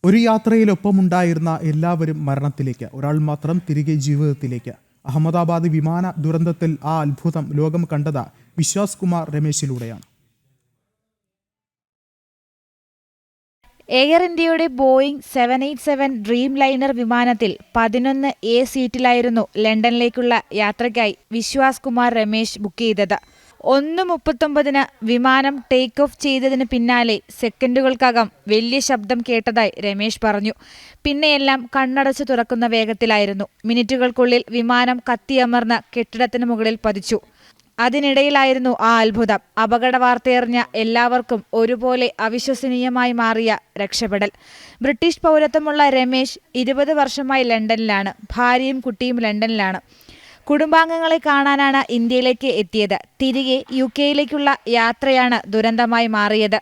ഒരു യാത്രയിലൊപ്പമുണ്ടായിരുന്ന എല്ലാവരും മരണത്തിലേക്ക്, ഒരാൾ മാത്രം തിരികെ ജീവിതത്തിലേക്ക്. അഹമ്മദാബാദ് വിമാന ദുരന്തത്തിൽ ആ അത്ഭുതം ലോകം കണ്ടത് വിശ്വാസ് കുമാർ രമേശിലൂടെയാണ്. എയർ ഇന്ത്യയുടെ ബോയിംഗ് 787 ഡ്രീം ലൈനർ വിമാനത്തിൽ 11A സീറ്റിലായിരുന്നു ലണ്ടനിലേക്കുള്ള യാത്രയ്ക്കായി വിശ്വാസ് കുമാർ രമേശ് ബുക്ക് ചെയ്തത്. 1:39 വിമാനം ടേക്ക് ഓഫ് ചെയ്തതിന് പിന്നാലെ സെക്കൻഡുകൾക്കകം വലിയ ശബ്ദം കേട്ടതായി രമേശ് പറഞ്ഞു. പിന്നെയെല്ലാം കണ്ണടച്ചു തുറക്കുന്ന വേഗത്തിലായിരുന്നു. മിനിറ്റുകൾക്കുള്ളിൽ വിമാനം കത്തിയമർന്ന് കെട്ടിടത്തിന് മുകളിൽ പതിച്ചു. അതിനിടയിലായിരുന്നു ആ അത്ഭുതം. അപകട വാർത്തയറിഞ്ഞ എല്ലാവർക്കും ഒരുപോലെ അവിശ്വസനീയമായി മാറിയ രക്ഷപ്പെടൽ. ബ്രിട്ടീഷ് പൗരത്വമുള്ള രമേശ് 20 വർഷമായി ലണ്ടനിലാണ്. ഭാര്യയും കുട്ടിയും ലണ്ടനിലാണ്. കുടുംബാംഗങ്ങളെ കാണാനാണ് ഇന്ത്യയിലേക്ക് എത്തിയത്. തിരികെ UK-യിലേക്കുള്ള യാത്രയാണ് ദുരന്തമായി മാറിയത്.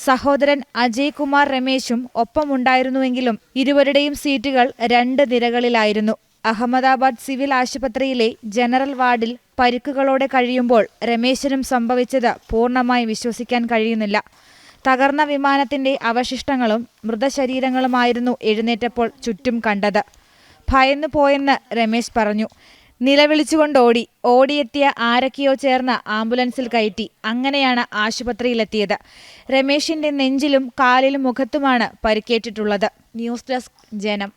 സഹോദരൻ അജയ് കുമാർ രമേശും ഒപ്പമുണ്ടായിരുന്നുവെങ്കിലും ഇരുവരുടെയും സീറ്റുകൾ 2 നിരകളിലായിരുന്നു. അഹമ്മദാബാദ് സിവിൽ ആശുപത്രിയിലെ ജനറൽ വാർഡിൽ പരിക്കുകളോടെ കഴിയുമ്പോൾ രമേശിനും സംഭവിച്ചത് പൂർണ്ണമായി വിശ്വസിക്കാൻ കഴിയുന്നില്ല. തകർന്ന വിമാനത്തിന്റെ അവശിഷ്ടങ്ങളും മൃതശരീരങ്ങളുമായിരുന്നു എഴുന്നേറ്റപ്പോൾ ചുറ്റും കണ്ടത്. ഭയന്നു പോയെന്ന് രമേശ് പറഞ്ഞു. നിലവിളിച്ചുകൊണ്ടോടി. ഓടിയെത്തിയ ആരൊക്കെയോ ചേർന്ന് ആംബുലൻസിൽ കയറ്റി. അങ്ങനെയാണ് ആശുപത്രിയിലെത്തിയത്. രമേശിന്റെ നെഞ്ചിലും കാലിലും മുഖത്തുമാണ് പരിക്കേറ്റിട്ടുള്ളത്. ന്യൂസ് ഡെസ്ക് ജനം.